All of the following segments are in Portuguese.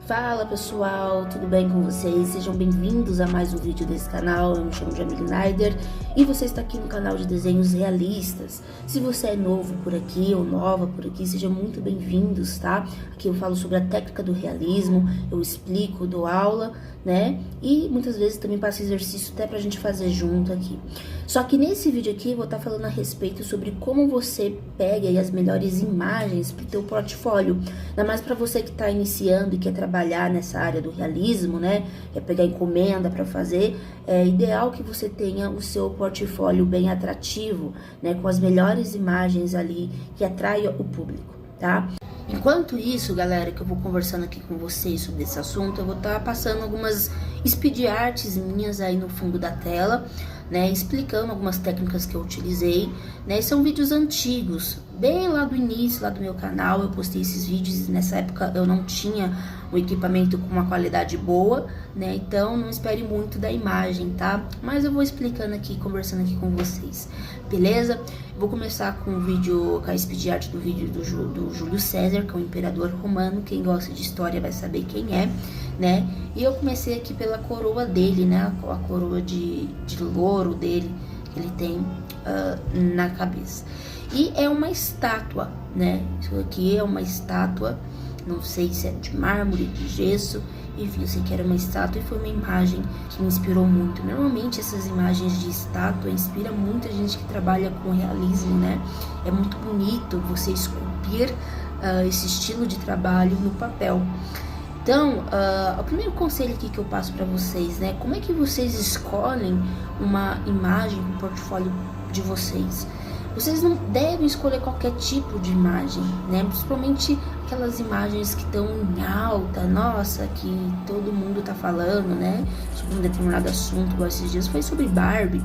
Fala pessoal, tudo bem com vocês? Sejam bem-vindos a mais um vídeo desse canal. Eu me chamo Jamile Naider e você está aqui no canal de desenhos realistas. Se você é novo por aqui ou nova por aqui, sejam muito bem-vindos, tá? Aqui eu falo sobre a técnica do realismo, eu explico, dou aula, né? E muitas vezes também passo exercício até pra gente fazer junto aqui. Só que nesse vídeo aqui eu vou estar falando a respeito sobre como você pega aí as melhores imagens pro teu portfólio. Ainda mais para você que está iniciando e quer trabalhar nessa área do realismo, né? Quer pegar encomenda para fazer. É ideal que você tenha o seu portfólio bem atrativo, né? Com as melhores imagens ali que atraiam o público, tá? Enquanto isso, galera, que eu vou conversando aqui com vocês sobre esse assunto, eu vou estar passando algumas speed arts minhas aí no fundo da tela, né, explicando algumas técnicas que eu utilizei, né, e são vídeos antigos, bem lá do início, lá do meu canal, eu postei esses vídeos, nessa época eu não tinha um equipamento com uma qualidade boa, né, então não espere muito da imagem, tá? Mas eu vou explicando aqui, conversando aqui com vocês, beleza? Vou começar com o vídeo, com a speed art do vídeo do Júlio César, que é um imperador romano, quem gosta de história vai saber quem é, né? E eu comecei aqui pela coroa dele, né? A coroa de louro dele, que ele tem na cabeça. E é uma estátua, né? Isso aqui é uma estátua, não sei se é de mármore, de gesso, enfim, eu sei que era uma estátua e foi uma imagem que me inspirou muito. Normalmente essas imagens de estátua inspiram muita gente que trabalha com realismo, né? É muito bonito você esculpir esse estilo de trabalho no papel. Então, o primeiro conselho aqui que eu passo para vocês, né? Como é que vocês escolhem uma imagem no portfólio de vocês? Vocês não devem escolher qualquer tipo de imagem, né? Principalmente aquelas imagens que estão em alta, nossa, que todo mundo tá falando, né? Sobre um determinado assunto, igual esses dias foi sobre Barbie.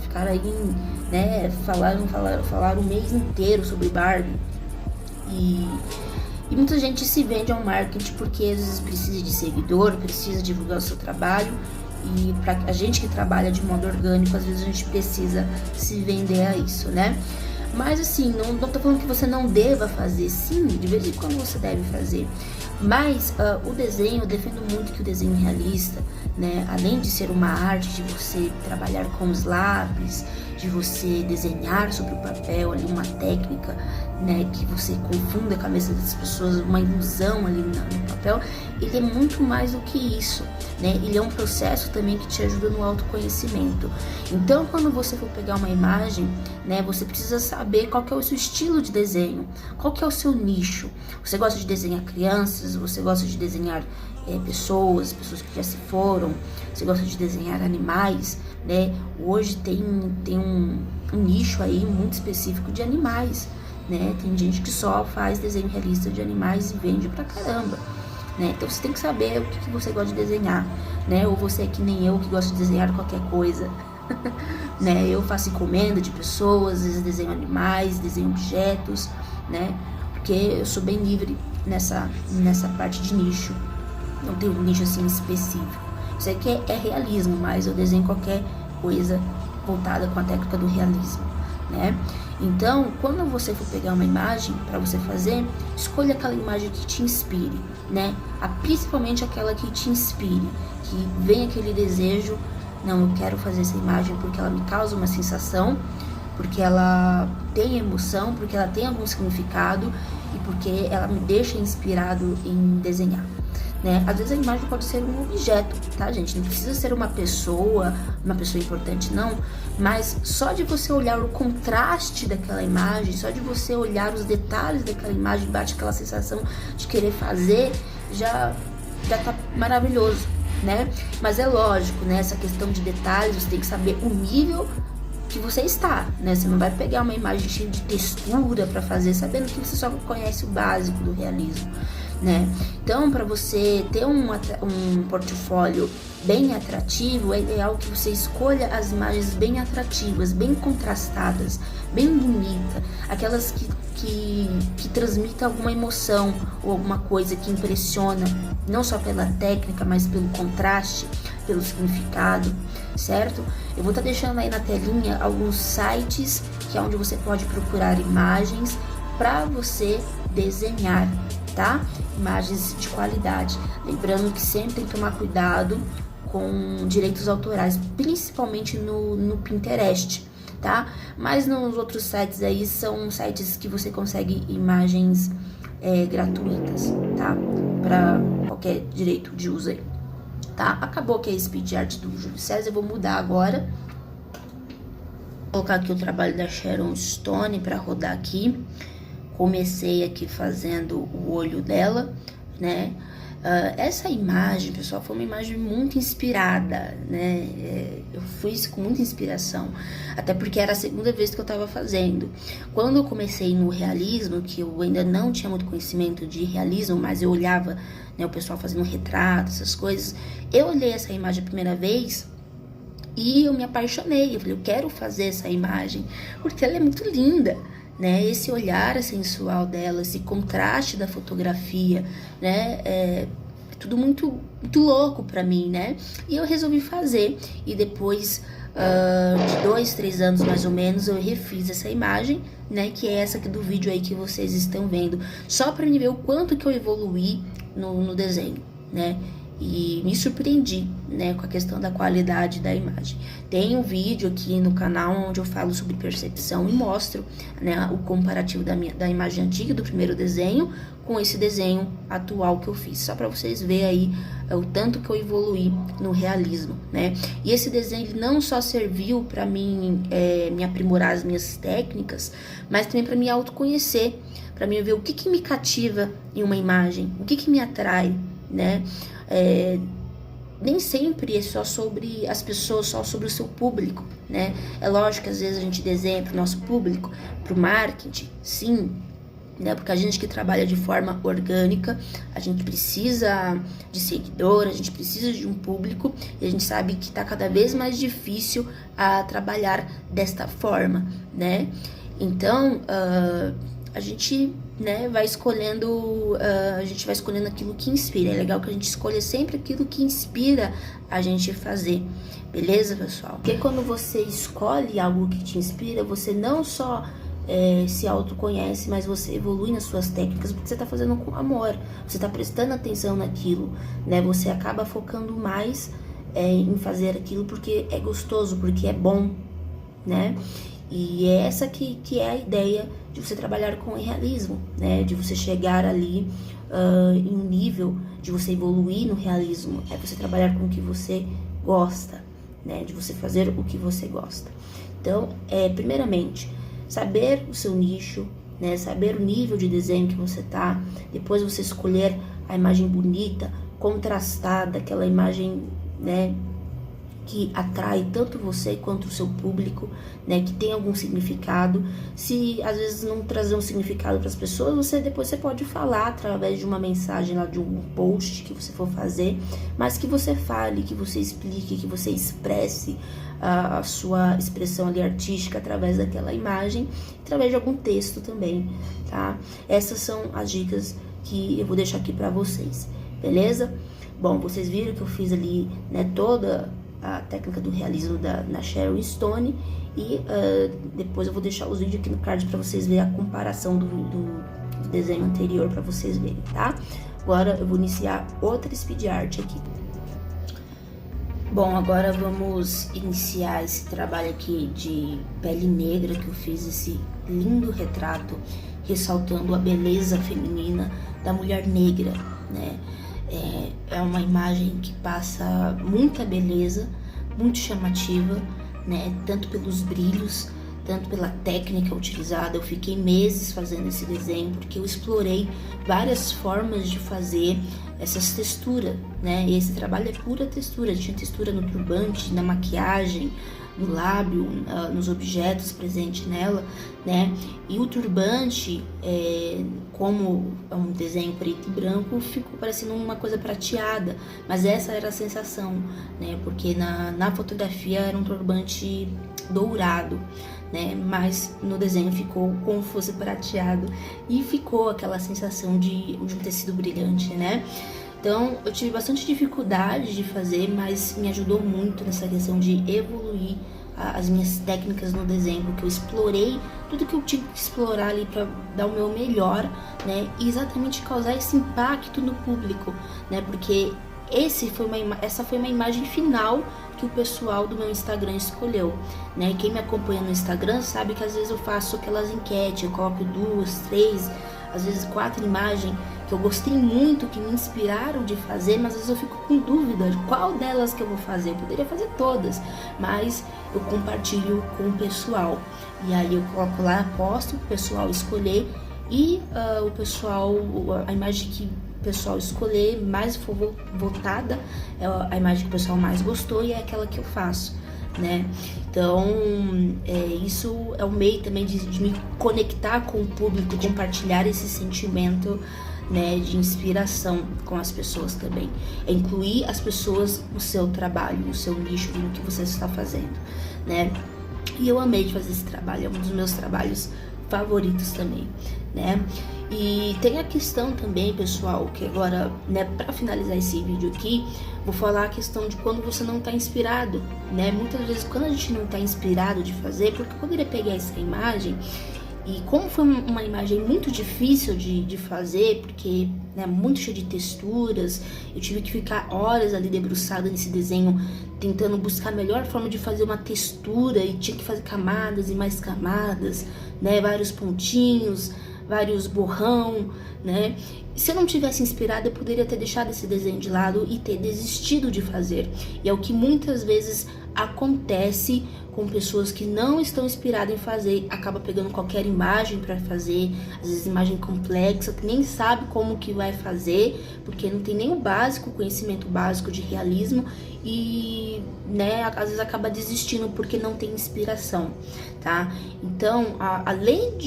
Ficaram aí, né? Falaram o mês inteiro sobre Barbie. E muita gente se vende ao marketing porque às vezes precisa de seguidor, precisa divulgar o seu trabalho. E para a gente que trabalha de modo orgânico, às vezes a gente precisa se vender a isso, né? Mas assim, não tô falando que você não deva fazer, sim, de vez em quando você deve fazer. Mas o desenho, eu defendo muito que o desenho realista, né, além de ser uma arte de você trabalhar com os lápis, de você desenhar sobre o papel ali uma técnica, né, que você confunda a cabeça das pessoas, uma ilusão ali no papel, ele é muito mais do que isso, né? Ele é um processo também que te ajuda no autoconhecimento. Então, quando você for pegar uma imagem, né, você precisa saber qual que é o seu estilo de desenho, qual que é o seu nicho. Você gosta de desenhar crianças, você gosta de desenhar pessoas que já se foram, você gosta de desenhar animais, né? Hoje tem um nicho aí muito específico de animais, né? Tem gente que só faz desenho realista de animais e vende pra caramba, né? Então você tem que saber o que você gosta de desenhar, né? Ou você é que nem eu, que gosta de desenhar qualquer coisa, né? Eu faço encomenda de pessoas, às vezes desenho animais, desenho objetos, né? Porque eu sou bem livre nessa parte de nicho. Não tem um nicho assim específico. Isso aqui é realismo, mas eu desenho qualquer coisa voltada com a técnica do realismo, né? Então, quando você for pegar uma imagem para você fazer, escolha aquela imagem que te inspire, né? Principalmente aquela que te inspire, que vem aquele desejo, não, eu quero fazer essa imagem porque ela me causa uma sensação, porque ela tem emoção, porque ela tem algum significado e porque ela me deixa inspirado em desenhar, né? Às vezes a imagem pode ser um objeto, tá, gente? Não precisa ser uma pessoa importante, não. Mas só de você olhar o contraste daquela imagem, só de você olhar os detalhes daquela imagem, bate aquela sensação de querer fazer, já tá maravilhoso, né? Mas é lógico, né? Essa questão de detalhes, você tem que saber o nível que você está, né? Você não vai pegar uma imagem cheia de textura para fazer, sabendo que você só conhece o básico do realismo, né? Então, para você ter um portfólio bem atrativo, é ideal que você escolha as imagens bem atrativas, bem contrastadas, bem bonitas, aquelas que transmitem alguma emoção ou alguma coisa que impressiona, não só pela técnica, mas pelo contraste, pelo significado, certo? Eu vou estar deixando aí na telinha alguns sites que é onde você pode procurar imagens para você desenhar, tá? Imagens de qualidade. Lembrando que sempre tem que tomar cuidado com direitos autorais, principalmente no Pinterest, tá? Mas nos outros sites aí são sites que você consegue imagens gratuitas, tá? Para qualquer direito de uso aí, tá? Acabou aqui a speed art do Júlio César, eu vou mudar agora. Vou colocar aqui o trabalho da Sharon Stone para rodar aqui. Comecei aqui fazendo o olho dela, né? Essa imagem, pessoal, foi uma imagem muito inspirada, né? Eu fiz com muita inspiração, até porque era a segunda vez que eu tava fazendo. Quando eu comecei no realismo, que eu ainda não tinha muito conhecimento de realismo, mas eu olhava, né, o pessoal fazendo retrato, essas coisas, eu olhei essa imagem a primeira vez e eu me apaixonei. Eu falei, eu quero fazer essa imagem, porque ela é muito linda, né? Esse olhar sensual dela, esse contraste da fotografia, né? É tudo muito louco pra mim, né? E eu resolvi fazer. E depois de 2, 3 anos mais ou menos, eu refiz essa imagem, né? Que é essa aqui do vídeo aí que vocês estão vendo. Só pra ver o quanto que eu evoluí no desenho, né? E me surpreendi, né, com a questão da qualidade da imagem. Tem um vídeo aqui no canal onde eu falo sobre percepção e mostro, né, o comparativo da imagem antiga, do primeiro desenho, com esse desenho atual que eu fiz. Só para vocês verem aí o tanto que eu evoluí no realismo, né. E esse desenho ele não só serviu para mim me aprimorar as minhas técnicas, mas também para me autoconhecer, para mim ver o que me cativa em uma imagem, o que me atrai, né. Nem sempre é só sobre as pessoas, só sobre o seu público, né? É lógico que às vezes a gente desenha para o nosso público, para o marketing, sim, né? Porque a gente que trabalha de forma orgânica, a gente precisa de seguidor, a gente precisa de um público, e a gente sabe que está cada vez mais difícil a trabalhar desta forma, né? Então, a gente, né, vai escolhendo, aquilo que inspira. É legal que a gente escolha sempre aquilo que inspira a gente fazer, beleza, pessoal? Porque quando você escolhe algo que te inspira, você não só se autoconhece, mas você evolui nas suas técnicas, porque você tá fazendo com amor, você tá prestando atenção naquilo, né? Você acaba focando mais em fazer aquilo porque é gostoso, porque é bom, né? E é essa que é a ideia de você trabalhar com o realismo, né? De você chegar ali em um nível, de você evoluir no realismo. É você trabalhar com o que você gosta, né? De você fazer o que você gosta. Então, primeiramente, saber o seu nicho, né? Saber o nível de desenho que você tá. Depois você escolher a imagem bonita, contrastada, aquela imagem, né, que atrai tanto você quanto o seu público, né, que tem algum significado. Se às vezes não trazer um significado para as pessoas, depois você pode falar através de uma mensagem lá, de um post que você for fazer, mas que você fale, que você explique, que você expresse a sua expressão ali artística através daquela imagem, através de algum texto também, tá? Essas são as dicas que eu vou deixar aqui para vocês, beleza? Bom, vocês viram que eu fiz ali, né, toda a técnica do realismo na Sharon Stone, e depois eu vou deixar os vídeos aqui no card para vocês verem a comparação do desenho anterior, para vocês verem, tá? Agora eu vou iniciar outra speed art aqui. Bom, agora vamos iniciar esse trabalho aqui de pele negra, que eu fiz esse lindo retrato ressaltando a beleza feminina da mulher negra, né? É uma imagem que passa muita beleza, muito chamativa, né? Tanto pelos brilhos, tanto pela técnica utilizada. Eu fiquei meses fazendo esse desenho, porque eu explorei várias formas de fazer essas texturas, né? E esse trabalho é pura textura. Tinha textura no turbante, na maquiagem, no lábio, nos objetos presentes nela, né? E o turbante, como é um desenho preto e branco, ficou parecendo uma coisa prateada, mas essa era a sensação, né? Porque na fotografia era um turbante dourado, né? Mas no desenho ficou como fosse prateado e ficou aquela sensação de um tecido brilhante, né? Então, eu tive bastante dificuldade de fazer, mas me ajudou muito nessa questão de evoluir as minhas técnicas no desenho, porque eu explorei tudo que eu tinha que explorar ali para dar o meu melhor, né, e exatamente causar esse impacto no público, né, porque essa foi uma imagem final que o pessoal do meu Instagram escolheu, né? Quem me acompanha no Instagram sabe que às vezes eu faço aquelas enquetes, eu coloco 2, 3, às vezes 4 imagens que eu gostei muito, que me inspiraram de fazer, mas às vezes eu fico com dúvida de qual delas que eu vou fazer. Eu poderia fazer todas, mas eu compartilho com o pessoal. E aí eu coloco lá, posto, o pessoal escolher e a imagem que o pessoal escolher, mais for votada, é a imagem que o pessoal mais gostou e é aquela que eu faço, né? Então, isso é um meio também de me conectar com o público, compartilhar esse sentimento, né, de inspiração com as pessoas também. É incluir as pessoas no seu trabalho, no seu nicho, no que você está fazendo, né? E eu amei de fazer esse trabalho, é um dos meus trabalhos favoritos também, né? E tem a questão também, pessoal, que agora, né, para finalizar esse vídeo aqui, vou falar a questão de quando você não tá inspirado, né? Muitas vezes quando a gente não tá inspirado de fazer, porque eu poderia pegar essa imagem e como foi uma imagem muito difícil de fazer, porque, né, muito cheia de texturas, eu tive que ficar horas ali debruçada nesse desenho, tentando buscar a melhor forma de fazer uma textura, e tinha que fazer camadas e mais camadas, né, vários pontinhos, vários borrão, né? Se eu não tivesse inspirado, eu poderia ter deixado esse desenho de lado e ter desistido de fazer. E é o que muitas vezes acontece com pessoas que não estão inspiradas em fazer, acaba pegando qualquer imagem para fazer, às vezes imagem complexa, que nem sabe como que vai fazer, porque não tem nem o básico, o conhecimento básico de realismo e, né, às vezes acaba desistindo porque não tem inspiração, tá? Então, além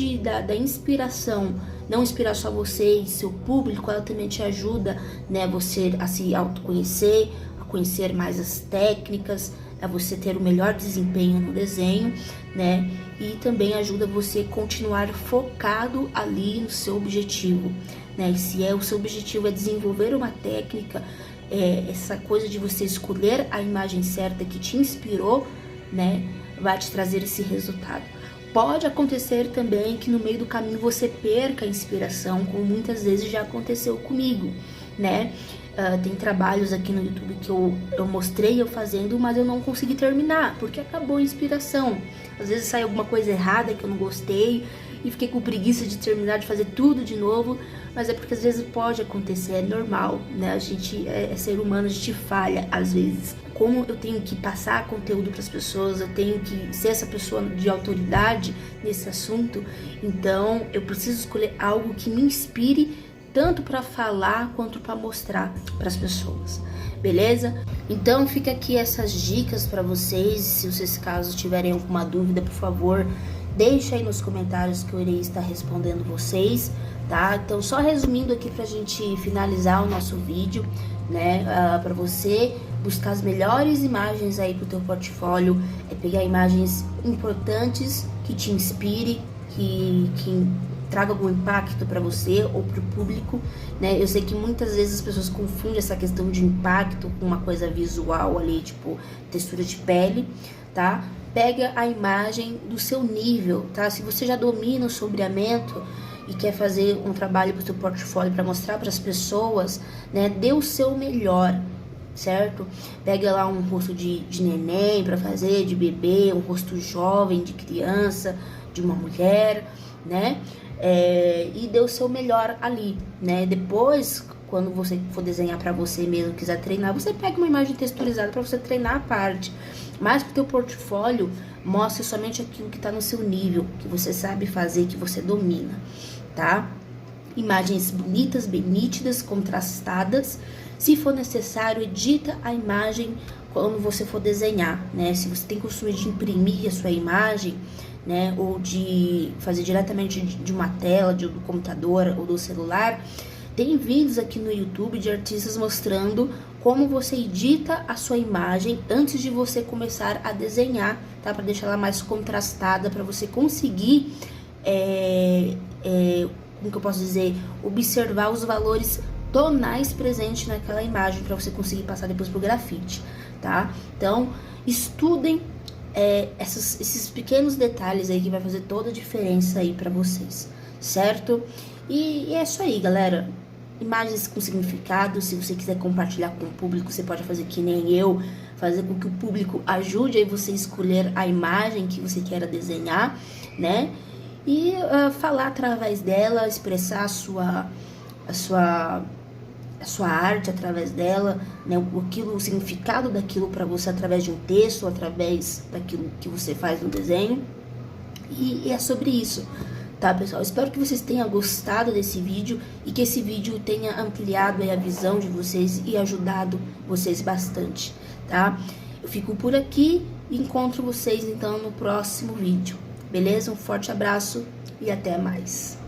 da inspiração, não inspirar só você e seu público, ela também te ajuda, né, você a se autoconhecer, a conhecer mais as técnicas, a você ter o melhor desempenho no desenho, né? E também ajuda você a continuar focado ali no seu objetivo, né? E se o seu objetivo é desenvolver uma técnica, essa coisa de você escolher a imagem certa que te inspirou, né, vai te trazer esse resultado. Pode acontecer também que no meio do caminho você perca a inspiração, como muitas vezes já aconteceu comigo, né? Tem trabalhos aqui no YouTube que eu mostrei eu fazendo, mas eu não consegui terminar, porque acabou a inspiração. Às vezes sai alguma coisa errada que eu não gostei e fiquei com preguiça de terminar, de fazer tudo de novo, mas é porque às vezes pode acontecer, é normal, né? A gente é ser humano, a gente falha às vezes. Como eu tenho que passar conteúdo para as pessoas, eu tenho que ser essa pessoa de autoridade nesse assunto, então eu preciso escolher algo que me inspire tanto para falar quanto para mostrar para as pessoas, beleza? Então fica aqui essas dicas para vocês. Se vocês, caso tiverem alguma dúvida, por favor, deixa aí nos comentários que eu irei estar respondendo vocês, tá? Então só resumindo aqui pra gente finalizar o nosso vídeo, né? Para você buscar as melhores imagens aí pro teu portfólio, pegar imagens importantes que te inspire, que traga algum impacto para você ou para o público, né? Eu sei que muitas vezes as pessoas confundem essa questão de impacto com uma coisa visual ali, tipo textura de pele, tá? Pega a imagem do seu nível, tá? Se você já domina o sombreamento e quer fazer um trabalho para o seu portfólio para mostrar para as pessoas, né? Dê o seu melhor, certo? Pega lá um rosto de neném para fazer, de bebê, um rosto jovem, de criança, de uma mulher, né? E dê o seu melhor ali, né? Depois, quando você for desenhar para você mesmo, quiser treinar, você pega uma imagem texturizada para você treinar a parte. Mas pro teu portfólio, mostre somente aquilo que tá no seu nível, que você sabe fazer, que você domina, tá? Imagens bonitas, bem nítidas, contrastadas. Se for necessário, edita a imagem quando você for desenhar, né? Se você tem costume de imprimir a sua imagem, né, ou de fazer diretamente de uma tela, do computador ou do celular, tem vídeos aqui no YouTube de artistas mostrando como você edita a sua imagem antes de você começar a desenhar, tá? Para deixar ela mais contrastada, para você conseguir, como que eu posso dizer, observar os valores tonais presentes naquela imagem, para você conseguir passar depois pro grafite, tá? Então, estudem esses pequenos detalhes aí que vai fazer toda a diferença aí pra vocês, certo? E é isso aí, galera. Imagens com significado. Se você quiser compartilhar com o público, você pode fazer que nem eu, fazer com que o público ajude aí você escolher a imagem que você queira desenhar, né? E falar através dela, expressar a sua arte através dela, né? O significado daquilo para você através de um texto, através daquilo que você faz no desenho. E é sobre isso, tá, pessoal? Espero que vocês tenham gostado desse vídeo e que esse vídeo tenha ampliado aí a visão de vocês e ajudado vocês bastante, tá? Eu fico por aqui e encontro vocês então no próximo vídeo, beleza? Um forte abraço e até mais.